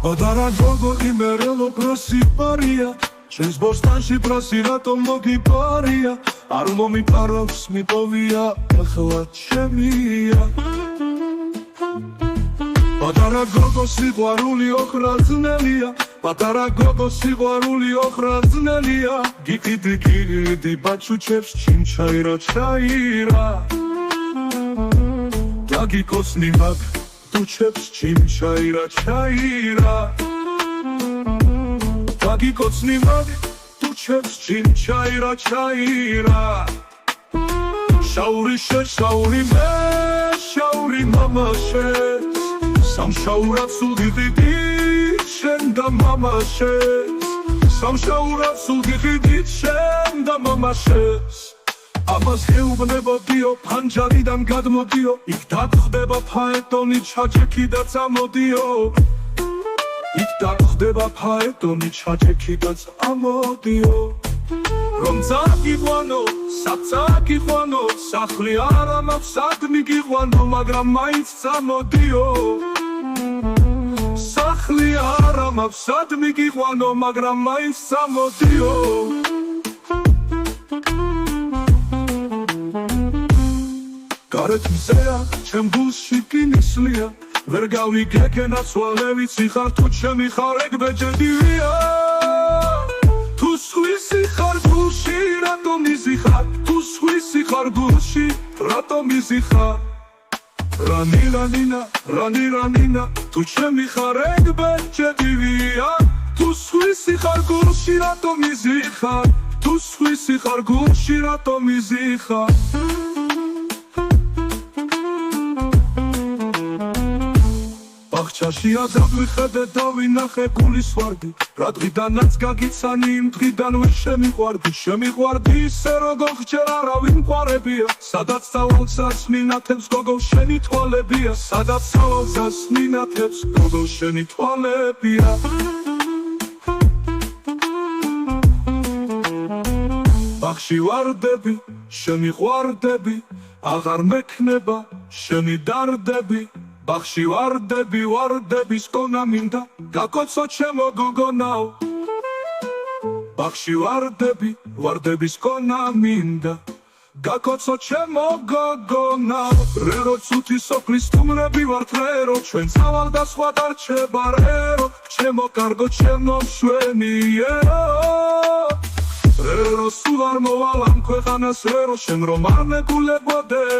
პატარა გოგო იმერელო პროსი პარია ჩვენს ბოსტანში პროსი რატომ მოგიპარია არ მომიპარავს მიპოვია ახლა ჩემია პატარა გოგო სიყვარული ოხრაძნელია პატარა გოგო სიყვარული ოხრაძნელია გიკიდი ბაჩუჩებს ჩინჩაირა ჩაირა დაგიკოსნი მაგ ტუჩებს ჩინჩაირა ჩაირა დაგიკოსნი მაგ ტუჩებს ჩინჩაირა ჩაირა შაური შეშაური მე შაური მამაშე სამშაურად სულ გიყიდით შენ და მამაშეს სამშაურად სულ გიყიდით შენ და მამაშეს ამას ეუბნებოდიო ფანჯარიდან გადმოდიო იქ დაგხვდება ფაეტონი ჩაჭექი და წამოდიო იქ დაგხვდება ფაეტონი ჩაჭექი და წამოდიო რომ წაგიყვანო საწაგიყვანო სახლი არ ამაქვს საგნი გიყვანო მაგრამ მაინც წამოდიო სახლი არ ამაქვს სადმი გიყვანო მაგრამ მაინც წამოდიო გარეთ მზეა ჩემ გულში კინისლია ვერ გავიგეგენა ცვალევიცი ხარ თუ ჩემი ხარ ეგ ბეჭედივია თუ სხვისი ხარ გულში რატომ იზიხარ თუ სხვისი ხარ გულში რატომ იზიხარ რანირანინა თუ ჩემი ხარ ეგ ბეჭედივია თუ სხვისი ხარ გულში რატომ იზიხარ თუ სხვისი ხარ გულში რატომ იზიხარ ბაღჩაში აძავიხედე და ვინახე გულის ვარდი რა დღიდანაც გაგიცანი იმ დღიდან ვერ შემიყვარდი ისე როგორ ხჯერ არავინ მყარებია სადაც სავალცას მინათებს გოგო შენი თვალებია სადაც სავალცას მინათებს გოგო შენი თვალებია ბაღში ვარდები შემიყვარდები აღარ მექნება შენი დარდები ბაღში ვარდები სკონა მინდა გაკოცო ჩემო გოგონაო ბაღში ვარდები სკონა მინდა გაკოცო ჩემო გოგონაო რერო ცუთი სოფლის სტუმრები ვართ რერო ჩვენ სავალ და სხვა დარჩება რერო ჩემო კარგო ჩემო მშვენიერო რერო სულ არ მოვალ ამ ქვეყანას რერო შენ რომ არ მეგულებოდე